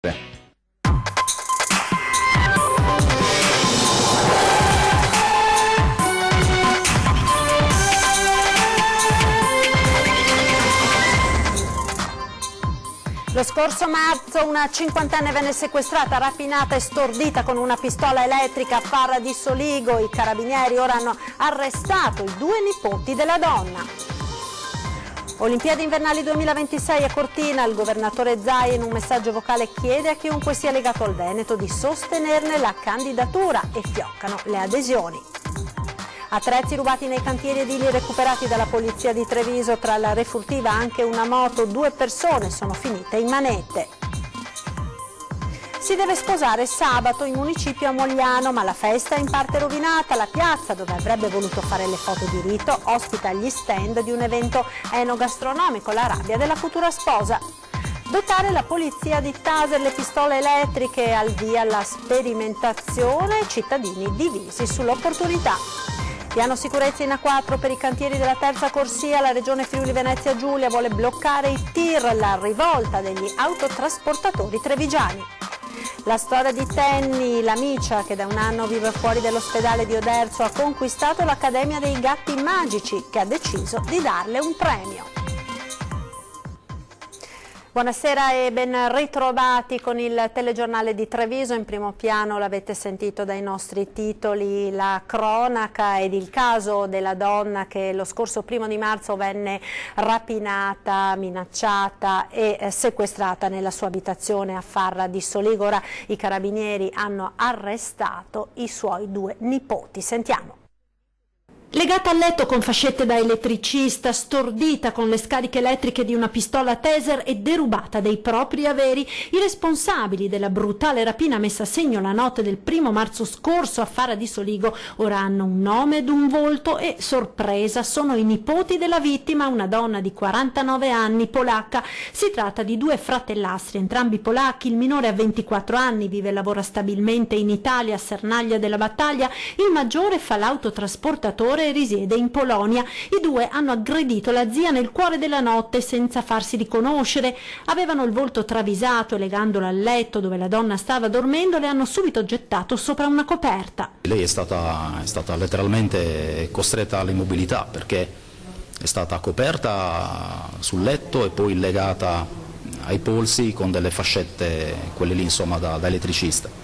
Lo scorso marzo una cinquantenne venne sequestrata, rapinata e stordita con una pistola elettrica a Farra di Soligo. I carabinieri ora hanno arrestato i due nipoti della donna. Olimpiadi invernali 2026 a Cortina, il governatore Zaia in un messaggio vocale chiede a chiunque sia legato al Veneto di sostenerne la candidatura e fioccano le adesioni. Attrezzi rubati nei cantieri edili recuperati dalla polizia di Treviso, tra la refurtiva anche una moto, 2 persone sono finite in manette. Si deve sposare sabato in municipio a Mogliano, ma la festa è in parte rovinata. La piazza, dove avrebbe voluto fare le foto di rito, ospita gli stand di un evento enogastronomico, la rabbia della futura sposa. Dotare la polizia di taser le pistole elettriche, al via la sperimentazione, cittadini divisi sull'opportunità. Piano sicurezza in A4 per i cantieri della terza corsia, la regione Friuli Venezia Giulia vuole bloccare i tir, la rivolta degli autotrasportatori trevigiani. La storia di Tenny, la micia che da un anno vive fuori dall'ospedale di Oderzo, ha conquistato l'Accademia dei Gatti Magici, che ha deciso di darle un premio. Buonasera e ben ritrovati con il telegiornale di Treviso. In primo piano, l'avete sentito dai nostri titoli, la cronaca ed il caso della donna che lo scorso 1° marzo venne rapinata, minacciata e sequestrata nella sua abitazione a Farra di Soligo. Ora i carabinieri hanno arrestato i suoi 2 nipoti. Sentiamo. Legata al letto con fascette da elettricista, stordita con le scariche elettriche di una pistola taser e derubata dei propri averi, i responsabili della brutale rapina messa a segno la notte del 1° marzo scorso a Farra di Soligo ora hanno un nome ed un volto e, sorpresa, sono i nipoti della vittima, una donna di 49 anni, polacca. Si tratta di 2 fratellastri, entrambi polacchi, il minore ha 24 anni, vive e lavora stabilmente in Italia, a Sernaglia della Battaglia, il maggiore fa l'autotrasportatore e risiede in Polonia. I 2 hanno aggredito la zia nel cuore della notte senza farsi riconoscere, avevano il volto travisato e legandola al letto dove la donna stava dormendo le hanno subito gettato sopra una coperta. Lei è stata letteralmente costretta all'immobilità perché è stata coperta sul letto e poi legata ai polsi con delle fascette, quelle lì insomma da elettricista.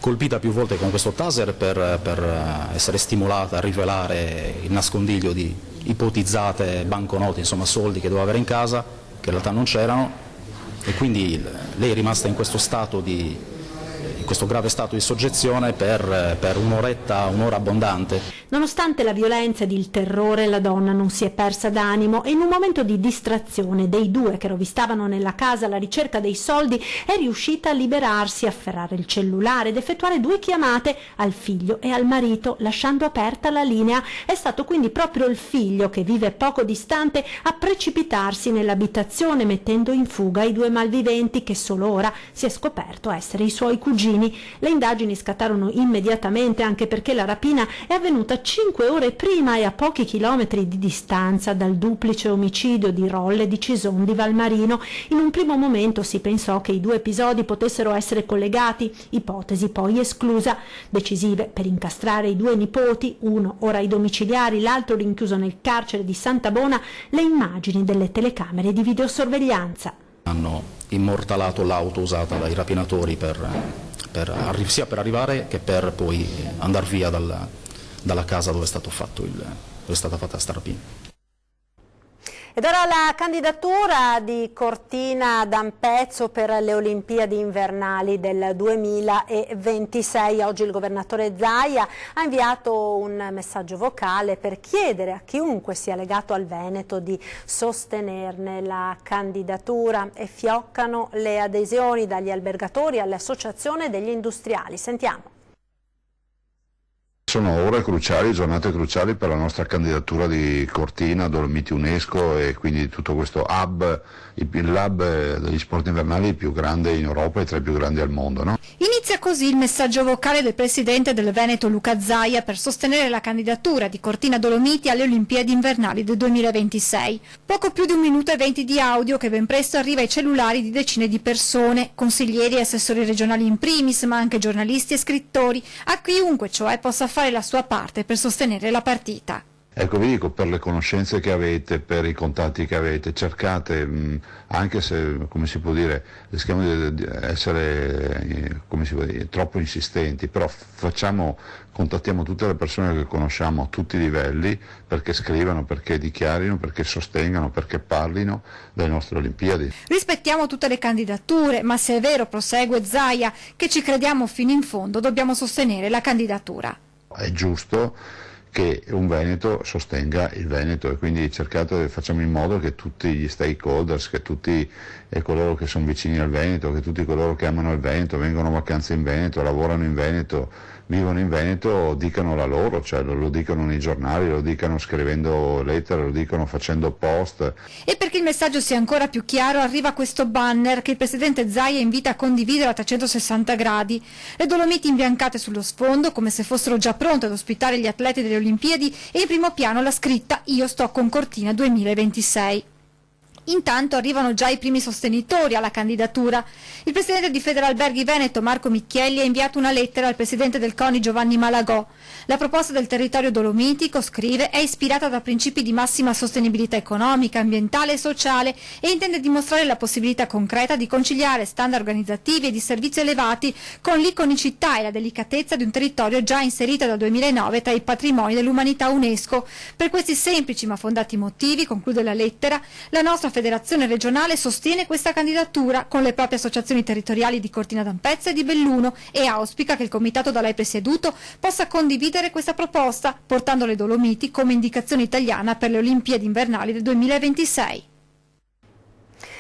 Colpita più volte con questo taser per essere stimolata a rivelare il nascondiglio di ipotizzate banconote, insomma soldi che doveva avere in casa, che in realtà non c'erano, e quindi lei è rimasta in questo stato in questo grave stato di soggezione per un'ora abbondante. Nonostante la violenza ed il terrore, la donna non si è persa d'animo e in un momento di distrazione dei 2 che rovistavano nella casa alla ricerca dei soldi è riuscita a liberarsi, afferrare il cellulare ed effettuare 2 chiamate al figlio e al marito, lasciando aperta la linea. È stato quindi proprio il figlio, che vive poco distante, a precipitarsi nell'abitazione mettendo in fuga i 2 malviventi che solo ora si è scoperto essere i suoi cugini. Le indagini scattarono immediatamente, anche perché la rapina è avvenuta 5 ore prima e a pochi chilometri di distanza dal duplice omicidio di Rolle di Cison di Valmarino. In un primo momento si pensò che i 2 episodi potessero essere collegati, ipotesi poi esclusa. Decisive per incastrare i 2 nipoti, uno ora ai domiciliari, l'altro rinchiuso nel carcere di Santa Bona, le immagini delle telecamere di videosorveglianza. Hanno immortalato l'auto usata dai rapinatori sia per arrivare che per poi andare via dalla casa dove è stata fatta questa rapina. Ed ora la candidatura di Cortina d'Ampezzo per le Olimpiadi invernali del 2026. Oggi il governatore Zaia ha inviato un messaggio vocale per chiedere a chiunque sia legato al Veneto di sostenerne la candidatura e fioccano le adesioni dagli albergatori all'associazione degli industriali. Sentiamo. Sono ore cruciali, giornate cruciali per la nostra candidatura di Cortina, Dolomiti UNESCO e quindi tutto questo hub, il hub degli sport invernali più grande in Europa e tra i più grandi al mondo, no? Inizia Inizia così il messaggio vocale del presidente del Veneto Luca Zaia per sostenere la candidatura di Cortina Dolomiti alle Olimpiadi invernali del 2026. Poco più di 1 minuto e 20 di audio che ben presto arriva ai cellulari di decine di persone, consiglieri e assessori regionali in primis, ma anche giornalisti e scrittori, a chiunque cioè possa fare la sua parte per sostenere la partita. Ecco, vi dico, per le conoscenze che avete, per i contatti che avete, cercate, anche se, come si può dire, rischiamo di essere, come si può dire, troppo insistenti, però contattiamo tutte le persone che conosciamo a tutti i livelli perché scrivano, perché dichiarino, perché sostengano, perché parlino delle nostre Olimpiadi. Rispettiamo tutte le candidature, ma se è vero, prosegue Zaia, che ci crediamo fino in fondo, dobbiamo sostenere la candidatura. È giusto che un Veneto sostenga il Veneto e quindi facciamo in modo che tutti gli stakeholders, che tutti coloro che sono vicini al Veneto, che tutti coloro che amano il Veneto, vengono a vacanze in Veneto, lavorano in Veneto, vivono in Veneto, dicano la loro, cioè lo dicano nei giornali, lo dicano scrivendo lettere, lo dicano facendo post. E perché il messaggio sia ancora più chiaro, arriva questo banner che il presidente Zaia invita a condividere a 360 gradi. Le Dolomiti imbiancate sullo sfondo, come se fossero già pronte ad ospitare gli atleti delle Olimpiadi, e in primo piano la scritta "Io sto con Cortina 2026". Intanto arrivano già i primi sostenitori alla candidatura. Il presidente di Federalberghi Veneto, Marco Michielli, ha inviato una lettera al presidente del CONI, Giovanni Malagò. La proposta del territorio dolomitico, scrive, è ispirata da principi di massima sostenibilità economica, ambientale e sociale e intende dimostrare la possibilità concreta di conciliare standard organizzativi e di servizi elevati con l'iconicità e la delicatezza di un territorio già inserito dal 2009 tra i patrimoni dell'umanità UNESCO. Per questi semplici ma fondati motivi, conclude la lettera, la nostra federazione regionale sostiene questa candidatura con le proprie associazioni territoriali di Cortina d'Ampezzo e di Belluno e auspica che il comitato da lei presieduto possa condividere questa proposta, portando le Dolomiti come indicazione italiana per le Olimpiadi invernali del 2026.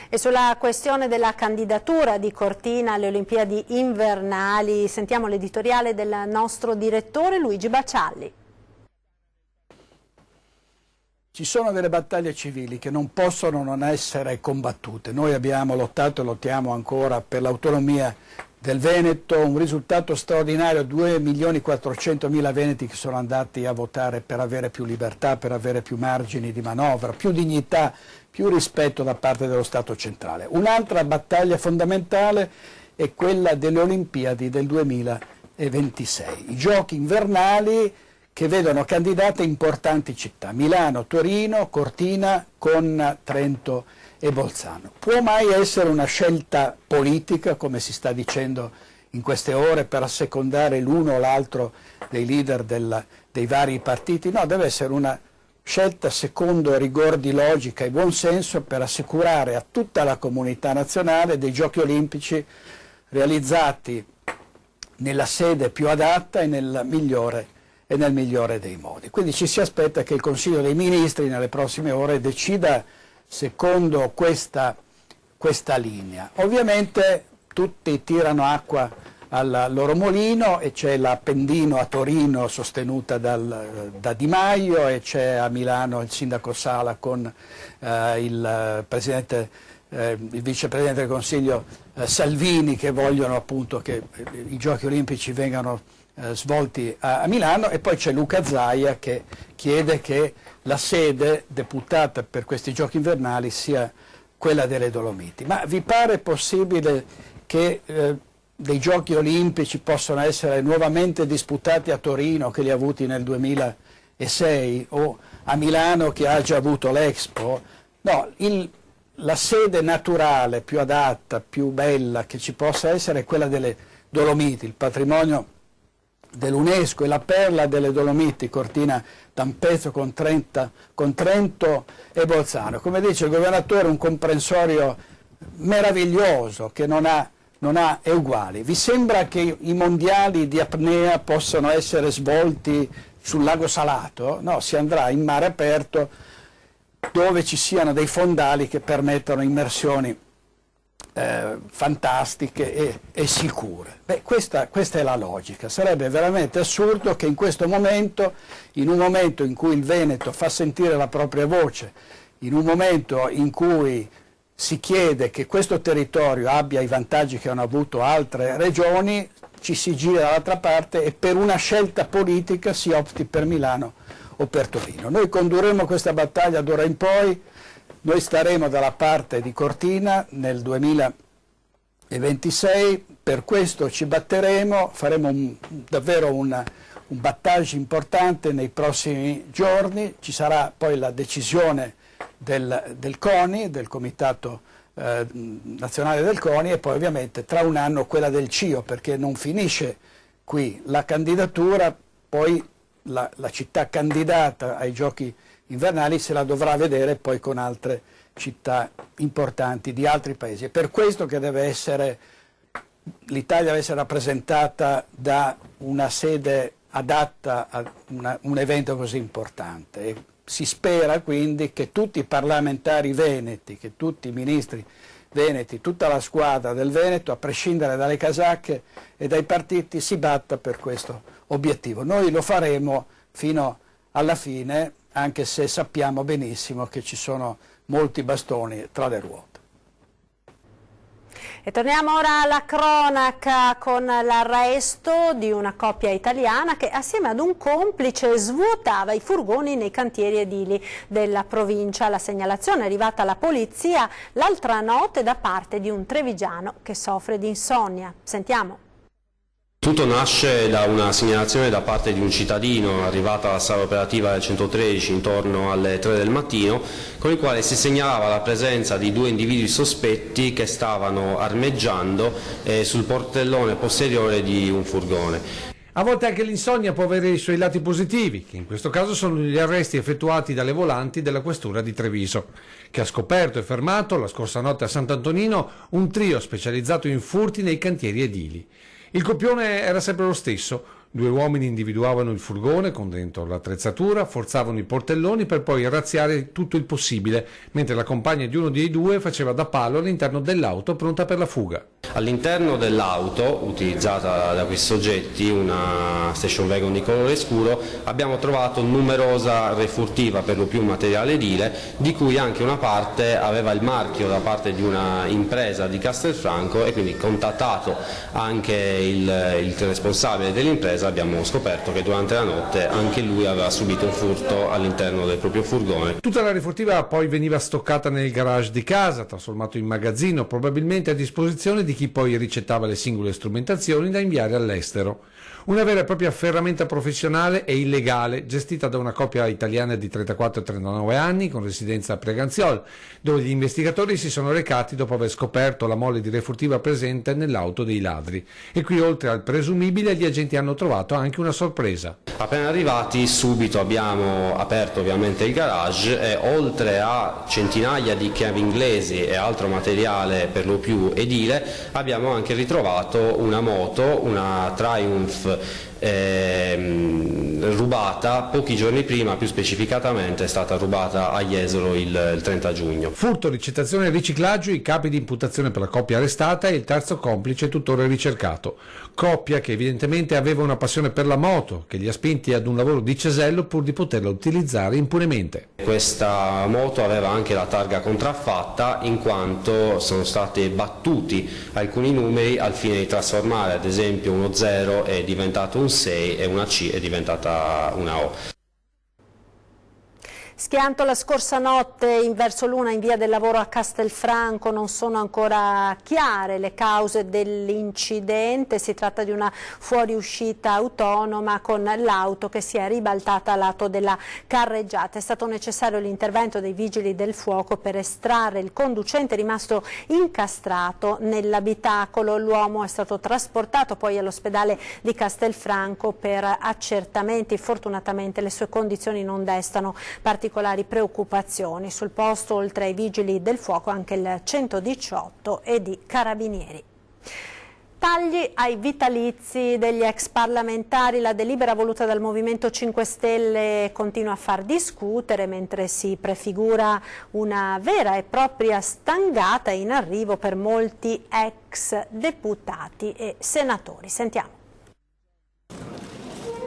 E sulla questione della candidatura di Cortina alle Olimpiadi invernali sentiamo l'editoriale del nostro direttore Luigi Bacialli. Ci sono delle battaglie civili che non possono non essere combattute. Noi abbiamo lottato e lottiamo ancora per l'autonomia del Veneto, un risultato straordinario, 2.400.000 veneti che sono andati a votare per avere più libertà, per avere più margini di manovra, più dignità, più rispetto da parte dello Stato centrale. Un'altra battaglia fondamentale è quella delle Olimpiadi del 2026, i giochi invernali che vedono candidate importanti città, Milano, Torino, Cortina con Trento e Bolzano. Può mai essere una scelta politica, come si sta dicendo in queste ore, per assecondare l'uno o l'altro dei leader dei vari partiti? No, deve essere una scelta secondo rigor di logica e buonsenso per assicurare a tutta la comunità nazionale dei Giochi Olimpici realizzati nella sede più adatta e nel migliore dei modi. Quindi ci si aspetta che il Consiglio dei Ministri nelle prossime ore decida secondo questa linea. Ovviamente tutti tirano acqua al loro mulino e c'è l'Appendino a Torino sostenuta da Di Maio e c'è a Milano il sindaco Sala con il vicepresidente del Consiglio Salvini, che vogliono appunto che i Giochi Olimpici vengano svolti a Milano, e poi c'è Luca Zaia che chiede che la sede deputata per questi giochi invernali sia quella delle Dolomiti. Ma vi pare possibile che dei giochi olimpici possano essere nuovamente disputati a Torino, che li ha avuti nel 2006, o a Milano, che ha già avuto l'Expo? No, la sede naturale più adatta, più bella che ci possa essere è quella delle Dolomiti, il patrimonio dell'UNESCO e la perla delle Dolomiti, Cortina d'Ampezzo con Trento e Bolzano. Come dice il governatore, un comprensorio meraviglioso che non ha eguali. Vi sembra che i mondiali di apnea possano essere svolti sul lago Salato? No, si andrà in mare aperto dove ci siano dei fondali che permettono immersioni fantastiche e sicure. Beh, questa è la logica. Sarebbe veramente assurdo che in questo momento, in un momento in cui il Veneto fa sentire la propria voce, in un momento in cui si chiede che questo territorio abbia i vantaggi che hanno avuto altre regioni, ci si gira dall'altra parte e per una scelta politica si opti per Milano o per Torino. Noi condurremo questa battaglia d'ora in poi, noi staremo dalla parte di Cortina nel 2026, per questo ci batteremo, faremo davvero un battaggio importante nei prossimi giorni, ci sarà poi la decisione del CONI, del Comitato Nazionale del CONI, e poi ovviamente tra un anno quella del CIO, perché non finisce qui la candidatura, poi la città candidata ai Giochi invernali se la dovrà vedere poi con altre città importanti di altri paesi. È per questo che l'Italia deve essere rappresentata da una sede adatta a un evento così importante. E si spera quindi che tutti i parlamentari veneti, che tutti i ministri veneti, tutta la squadra del Veneto, a prescindere dalle casacche e dai partiti, si batta per questo obiettivo. Noi lo faremo fino alla fine, anche se sappiamo benissimo che ci sono molti bastoni tra le ruote. E torniamo ora alla cronaca con l'arresto di una coppia italiana che assieme ad un complice svuotava i furgoni nei cantieri edili della provincia. La segnalazione è arrivata alla polizia l'altra notte da parte di un trevigiano che soffre di insonnia. Sentiamo. Tutto nasce da una segnalazione da parte di un cittadino arrivata alla sala operativa del 113 intorno alle 3 del mattino, con il quale si segnalava la presenza di due individui sospetti che stavano armeggiando sul portellone posteriore di un furgone. A volte anche l'insonnia può avere i suoi lati positivi, che in questo caso sono gli arresti effettuati dalle volanti della questura di Treviso, che ha scoperto e fermato la scorsa notte a Sant'Antonino un trio specializzato in furti nei cantieri edili. Il copione era sempre lo stesso. Due uomini individuavano il furgone con dentro l'attrezzatura, forzavano i portelloni per poi razziare tutto il possibile, mentre la compagna di uno dei due faceva da palo all'interno dell'auto pronta per la fuga. All'interno dell'auto, utilizzata da questi soggetti, una station wagon di colore scuro, abbiamo trovato numerosa refurtiva, per lo più materiale edile, di cui anche una parte aveva il marchio da parte di una impresa di Castelfranco, e quindi, contattato anche il responsabile dell'impresa, abbiamo scoperto che durante la notte anche lui aveva subito un furto all'interno del proprio furgone. Tutta la refurtiva poi veniva stoccata nel garage di casa, trasformato in magazzino, probabilmente a disposizione di chi poi ricettava le singole strumentazioni da inviare all'estero. Una vera e propria ferramenta professionale e illegale, gestita da una coppia italiana di 34 e 39 anni con residenza a Preganziol, dove gli investigatori si sono recati dopo aver scoperto la mole di refurtiva presente nell'auto dei ladri. E qui, oltre al presumibile, gli agenti hanno trovato anche una sorpresa. Appena arrivati, subito abbiamo aperto ovviamente il garage e, oltre a centinaia di chiavi inglesi e altro materiale per lo più edile, abbiamo anche ritrovato una moto, una Triumph rubata pochi giorni prima, più specificatamente è stata rubata a Jesolo il 30 giugno. Furto, ricettazione e riciclaggio, i capi di imputazione per la coppia arrestata e il terzo complice tuttora ricercato. Coppia che evidentemente aveva una passione per la moto, che li ha spinti ad un lavoro di cesello pur di poterla utilizzare impunemente. Questa moto aveva anche la targa contraffatta, in quanto sono stati battuti alcuni numeri al fine di trasformare, ad esempio, uno 0 è diventato un 6 e una C è diventata una O. Schianto la scorsa notte verso l'una in via del lavoro a Castelfranco, non sono ancora chiare le cause dell'incidente. Si tratta di una fuoriuscita autonoma con l'auto che si è ribaltata a lato della carreggiata. È stato necessario l'intervento dei vigili del fuoco per estrarre il conducente rimasto incastrato nell'abitacolo. L'uomo è stato trasportato poi all'ospedale di Castelfranco per accertamenti. Fortunatamente le sue condizioni non destano particolari preoccupazioni. Sul posto, oltre ai vigili del fuoco, anche il 118 e di carabinieri. Tagli ai vitalizi degli ex parlamentari. La delibera voluta dal Movimento 5 Stelle continua a far discutere, mentre si prefigura una vera e propria stangata in arrivo per molti ex deputati e senatori. Sentiamo.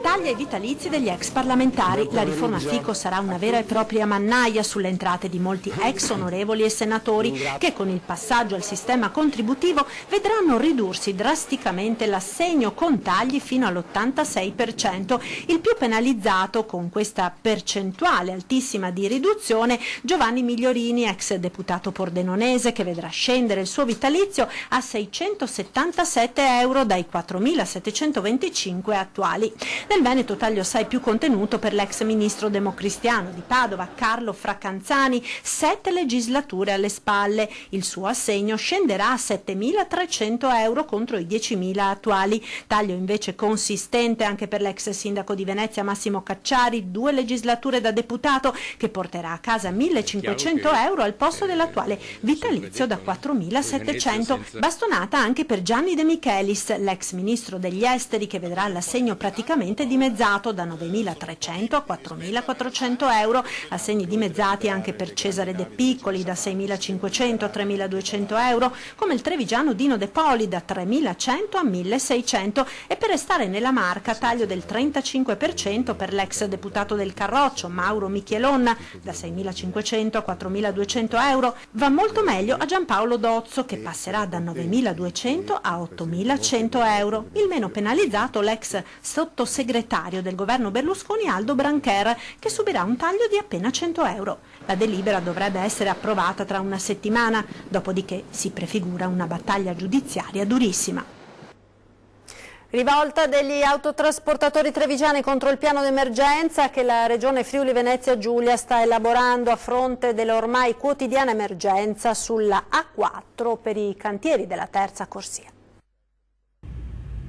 tagli ai vitalizi degli ex parlamentari. La riforma Fico sarà una vera e propria mannaia sulle entrate di molti ex onorevoli e senatori che con il passaggio al sistema contributivo vedranno ridursi drasticamente l'assegno con tagli fino all'86%. Il più penalizzato con questa percentuale altissima di riduzione, Giovanni Migliorini, ex deputato pordenonese, che vedrà scendere il suo vitalizio a 677 euro dai 4.725 attuali. Nel Veneto taglio assai più contenuto per l'ex ministro democristiano di Padova, Carlo Fracanzani, 7 legislature alle spalle. Il suo assegno scenderà a 7.300 euro contro i 10.000 attuali. Taglio invece consistente anche per l'ex sindaco di Venezia Massimo Cacciari, 2 legislature da deputato, che porterà a casa 1.500 euro al posto dell'attuale vitalizio da 4.700. Bastonata anche per Gianni De Michelis, l'ex ministro degli esteri, che vedrà l'assegno praticamente dimezzato da 9.300 a 4.400 euro. Assegni dimezzati anche per Cesare De Piccoli da 6.500 a 3.200 euro, come il trevigiano Dino De Poli da 3.100 a 1.600, e per restare nella Marca taglio del 35% per l'ex deputato del Carroccio Mauro Michielonna da 6.500 a 4.200 euro. Va molto meglio a Giampaolo Dozzo, che passerà da 9.200 a 8.100 euro. Il meno penalizzato l'ex sottosegretario del governo Berlusconi Aldo Brancher, che subirà un taglio di appena 100 euro. La delibera dovrebbe essere approvata tra una settimana, dopodiché si prefigura una battaglia giudiziaria durissima. Rivolta degli autotrasportatori trevigiani contro il piano d'emergenza che la Regione Friuli Venezia Giulia sta elaborando a fronte dell'ormai quotidiana emergenza sulla A4 per i cantieri della terza corsia.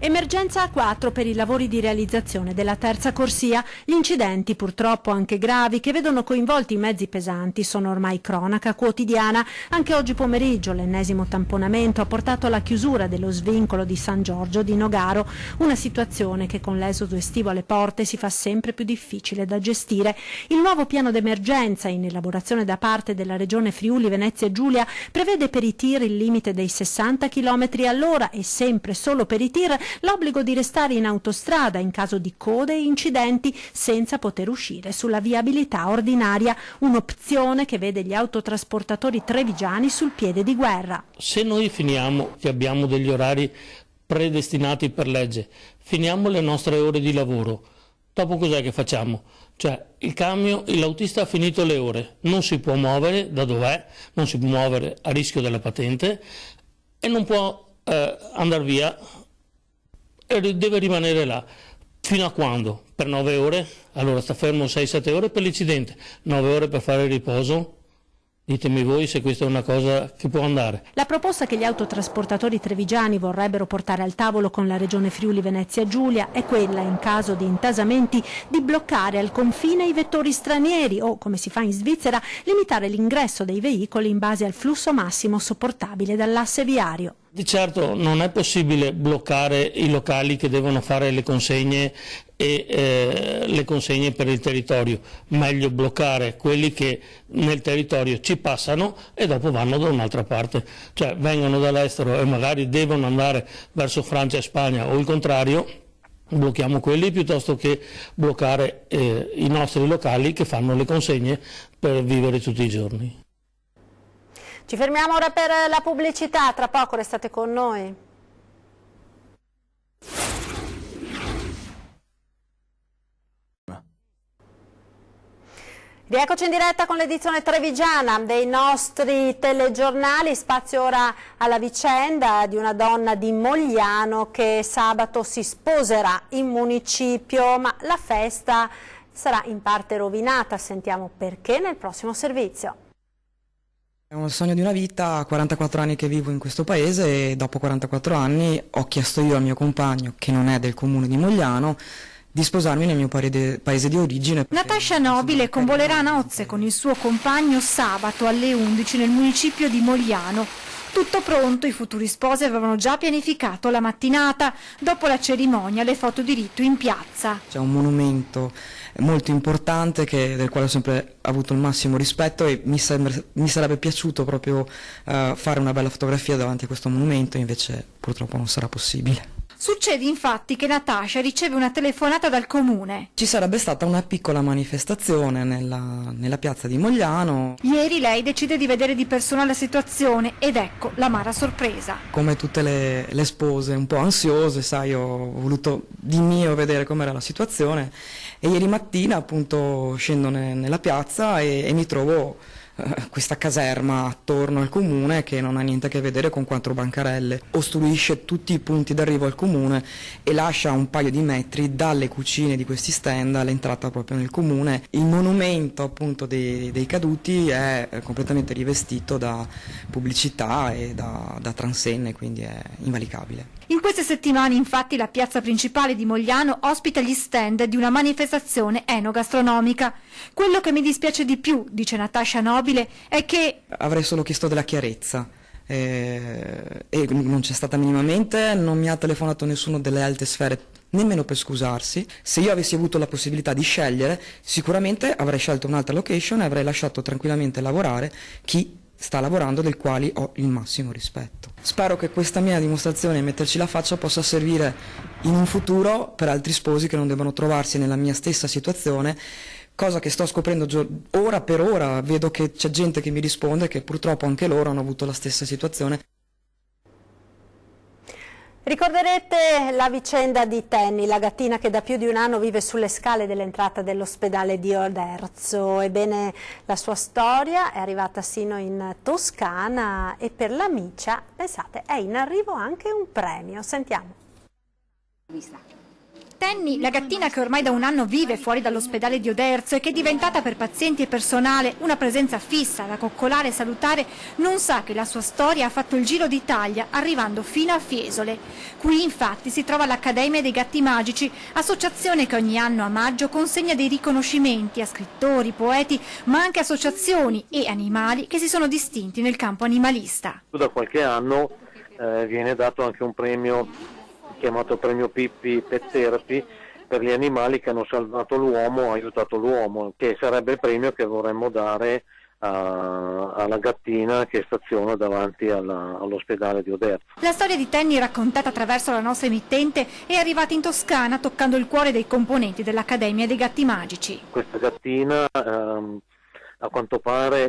Emergenza A4 per i lavori di realizzazione della terza corsia. Gli incidenti, purtroppo anche gravi, che vedono coinvolti i mezzi pesanti sono ormai cronaca quotidiana. Anche oggi pomeriggio l'ennesimo tamponamento ha portato alla chiusura dello svincolo di San Giorgio di Nogaro, una situazione che con l'esodo estivo alle porte si fa sempre più difficile da gestire. Il nuovo piano d'emergenza, in elaborazione da parte della Regione Friuli Venezia Giulia, prevede per i tir il limite dei 60 km all'ora e sempre solo per i tir l'obbligo di restare in autostrada in caso di code e incidenti senza poter uscire sulla viabilità ordinaria, un'opzione che vede gli autotrasportatori trevigiani sul piede di guerra. Se noi finiamo che abbiamo degli orari predestinati per legge, finiamo le nostre ore di lavoro, dopo cos'è che facciamo? Cioè l'autista ha finito le ore, non si può muovere da dov'è, non si può muovere a rischio della patente e non può andare via e deve rimanere là. Fino a quando? Per 9 ore? Allora sta fermo 6-7 ore per l'incidente, 9 ore per fare riposo? Ditemi voi se questa è una cosa che può andare. La proposta che gli autotrasportatori trevigiani vorrebbero portare al tavolo con la Regione Friuli Venezia Giulia è quella, in caso di intasamenti, di bloccare al confine i vettori stranieri o, come si fa in Svizzera, limitare l'ingresso dei veicoli in base al flusso massimo sopportabile dall'asse viario. Di certo non è possibile bloccare i locali che devono fare le consegne e le consegne per il territorio, meglio bloccare quelli che nel territorio ci passano e dopo vanno da un'altra parte, cioè vengono dall'estero e magari devono andare verso Francia e Spagna o il contrario. Blocchiamo quelli piuttosto che bloccare i nostri locali che fanno le consegne per vivere tutti i giorni. Ci fermiamo ora per la pubblicità, tra poco restate con noi. Rieccoci in diretta con l'edizione trevigiana dei nostri telegiornali. Spazio ora alla vicenda di una donna di Mogliano che sabato si sposerà in municipio, ma la festa sarà in parte rovinata. Sentiamo perché nel prossimo servizio. È un sogno di una vita, 44 anni che vivo in questo paese e dopo 44 anni ho chiesto io al mio compagno, che non è del comune di Mogliano, di sposarmi nel mio paese di origine. Natascia Nobile convolerà a nozze con il suo compagno sabato alle 11 nel municipio di Mogliano. Tutto pronto, i futuri sposi avevano già pianificato la mattinata. Dopo la cerimonia, le foto di rito in piazza. C'è un monumento molto importante del quale ho sempre avuto il massimo rispetto e mi sarebbe piaciuto proprio fare una bella fotografia davanti a questo monumento, invece purtroppo non sarà possibile. Succede infatti che Natascia riceve una telefonata dal comune. Ci sarebbe stata una piccola manifestazione nella piazza di Mogliano. Ieri lei decide di vedere di persona la situazione ed ecco l'amara sorpresa. Come tutte le spose un po' ansiose, sai, ho voluto di mio vedere com'era la situazione e ieri mattina appunto scendo nella piazza e mi trovo questa caserma attorno al comune che non ha niente a che vedere con 4 bancarelle, ostruisce tutti i punti d'arrivo al comune e lascia un paio di metri dalle cucine di questi stand all'entrata proprio nel comune. Il monumento appunto dei caduti è completamente rivestito da pubblicità e da transenne, quindi è invalicabile. In queste settimane infatti la piazza principale di Mogliano ospita gli stand di una manifestazione enogastronomica. Quello che mi dispiace di più, dice Natascia Nobile, è che... Avrei solo chiesto della chiarezza e non c'è stata minimamente, non mi ha telefonato nessuno delle alte sfere nemmeno per scusarsi. Se io avessi avuto la possibilità di scegliere, sicuramente avrei scelto un'altra location e avrei lasciato tranquillamente lavorare chi sta lavorando, del quali ho il massimo rispetto. Spero che questa mia dimostrazione e metterci la faccia possa servire in un futuro per altri sposi che non devono trovarsi nella mia stessa situazione, cosa che sto scoprendo ora per ora. Vedo che c'è gente che mi risponde che purtroppo anche loro hanno avuto la stessa situazione. Ricorderete la vicenda di Tenny, la gattina che da più di un anno vive sulle scale dell'entrata dell'ospedale di Oderzo. Ebbene, la sua storia è arrivata sino in Toscana e per l'Amicia, pensate, è in arrivo anche un premio. Sentiamo. Tenny, la gattina che ormai da un anno vive fuori dall'ospedale di Oderzo e che è diventata per pazienti e personale una presenza fissa da coccolare e salutare, non sa che la sua storia ha fatto il giro d'Italia arrivando fino a Fiesole. Qui infatti si trova l'Accademia dei Gatti Magici, associazione che ogni anno a maggio consegna dei riconoscimenti a scrittori, poeti, ma anche associazioni e animali che si sono distinti nel campo animalista. Da qualche anno viene dato anche un premio chiamato Premio Pippi Pet Therapy per gli animali che hanno salvato l'uomo, aiutato l'uomo, che sarebbe il premio che vorremmo dare alla gattina che staziona davanti all'ospedale di Oderzo. La storia di Tenny, raccontata attraverso la nostra emittente, è arrivata in Toscana toccando il cuore dei componenti dell'Accademia dei Gatti Magici. Questa gattina a quanto pare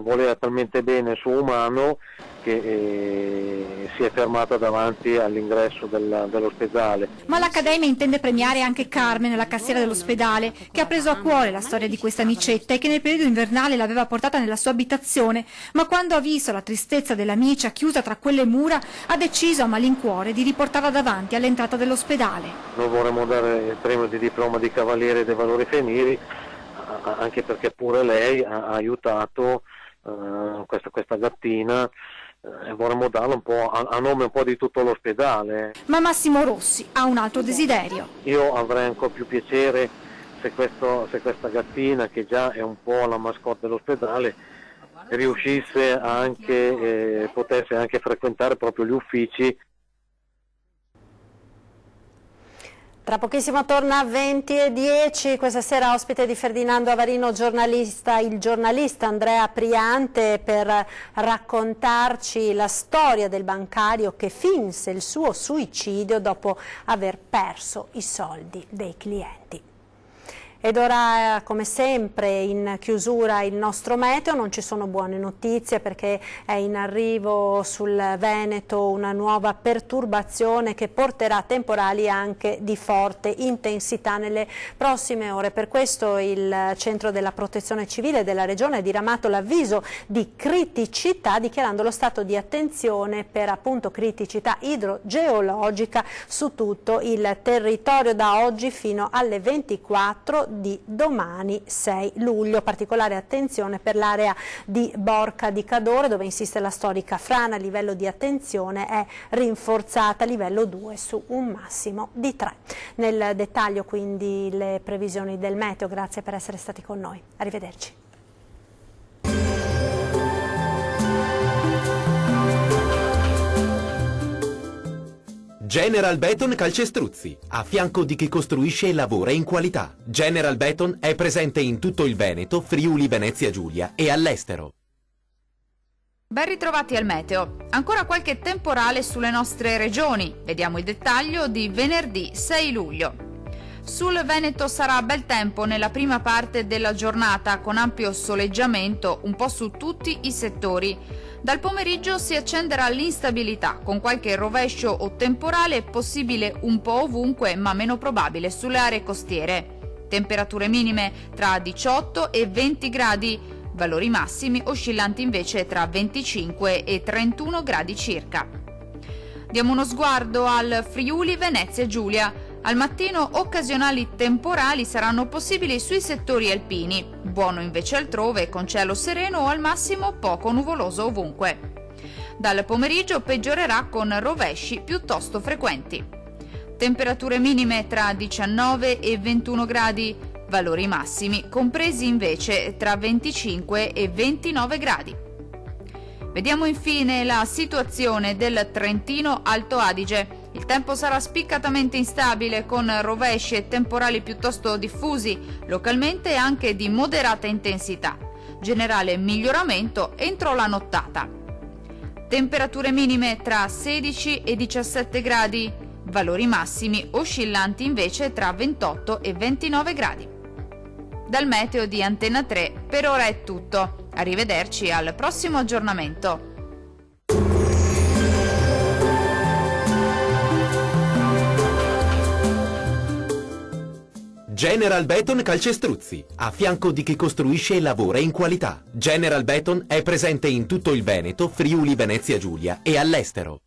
voleva talmente bene il suo umano che si è fermata davanti all'ingresso dell'ospedale. Ma l'Accademia intende premiare anche Carmen, la cassiera dell'ospedale, che ha preso a cuore la storia di questa amicetta e che nel periodo invernale l'aveva portata nella sua abitazione, ma quando ha visto la tristezza dell'amicia chiusa tra quelle mura ha deciso a malincuore di riportarla davanti all'entrata dell'ospedale. Noi vorremmo dare il premio di diploma di Cavaliere dei Valori Femminili, anche perché pure lei ha aiutato questa gattina, e vorremmo darlo un po' a nome un po' di tutto l'ospedale. Ma Massimo Rossi ha un altro desiderio. Io avrei ancora più piacere se questa gattina, che già è un po' la mascotte dell'ospedale, riuscisse anche, potesse anche frequentare proprio gli uffici. Tra pochissimo torna a 20:10, questa sera ospite di Ferdinando Avarino, il giornalista Andrea Priante, per raccontarci la storia del bancario che finse il suo suicidio dopo aver perso i soldi dei clienti. Ed ora, come sempre, in chiusura il nostro meteo. Non ci sono buone notizie perché è in arrivo sul Veneto una nuova perturbazione che porterà temporali anche di forte intensità nelle prossime ore. Per questo il Centro della Protezione Civile della Regione ha diramato l'avviso di criticità, dichiarando lo stato di attenzione per appunto criticità idrogeologica su tutto il territorio da oggi fino alle 24 di domani 6 luglio. Particolare attenzione per l'area di Borca di Cadore, dove insiste la storica frana. Il livello di attenzione è rinforzata, livello 2 su un massimo di 3. Nel dettaglio quindi le previsioni del meteo. Grazie per essere stati con noi. Arrivederci. General Beton Calcestruzzi, a fianco di chi costruisce e lavora in qualità. General Beton è presente in tutto il Veneto, Friuli, Venezia Giulia e all'estero. Ben ritrovati al meteo. Ancora qualche temporale sulle nostre regioni. Vediamo il dettaglio di venerdì 6 luglio. Sul Veneto sarà bel tempo nella prima parte della giornata con ampio soleggiamento un po' su tutti i settori. Dal pomeriggio si accenderà l'instabilità con qualche rovescio o temporale possibile un po' ovunque ma meno probabile sulle aree costiere. Temperature minime tra 18 e 20 gradi. Valori massimi oscillanti invece tra 25 e 31 gradi circa. Diamo uno sguardo al Friuli Venezia Giulia. Al mattino occasionali temporali saranno possibili sui settori alpini, buono invece altrove con cielo sereno o al massimo poco nuvoloso ovunque. Dal pomeriggio peggiorerà con rovesci piuttosto frequenti. Temperature minime tra 19 e 21 gradi. Valori massimi compresi invece tra 25 e 29 gradi. Vediamo infine la situazione del Trentino Alto Adige. Il tempo sarà spiccatamente instabile con rovesci e temporali piuttosto diffusi, localmente anche di moderata intensità. Generale miglioramento entro la nottata. Temperature minime tra 16 e 17 gradi. Valori massimi oscillanti invece tra 28 e 29 gradi. Dal meteo di Antenna 3 per ora è tutto. Arrivederci al prossimo aggiornamento. General Beton Calcestruzzi, a fianco di chi costruisce e lavora in qualità. General Beton è presente in tutto il Veneto, Friuli Venezia Giulia e all'estero.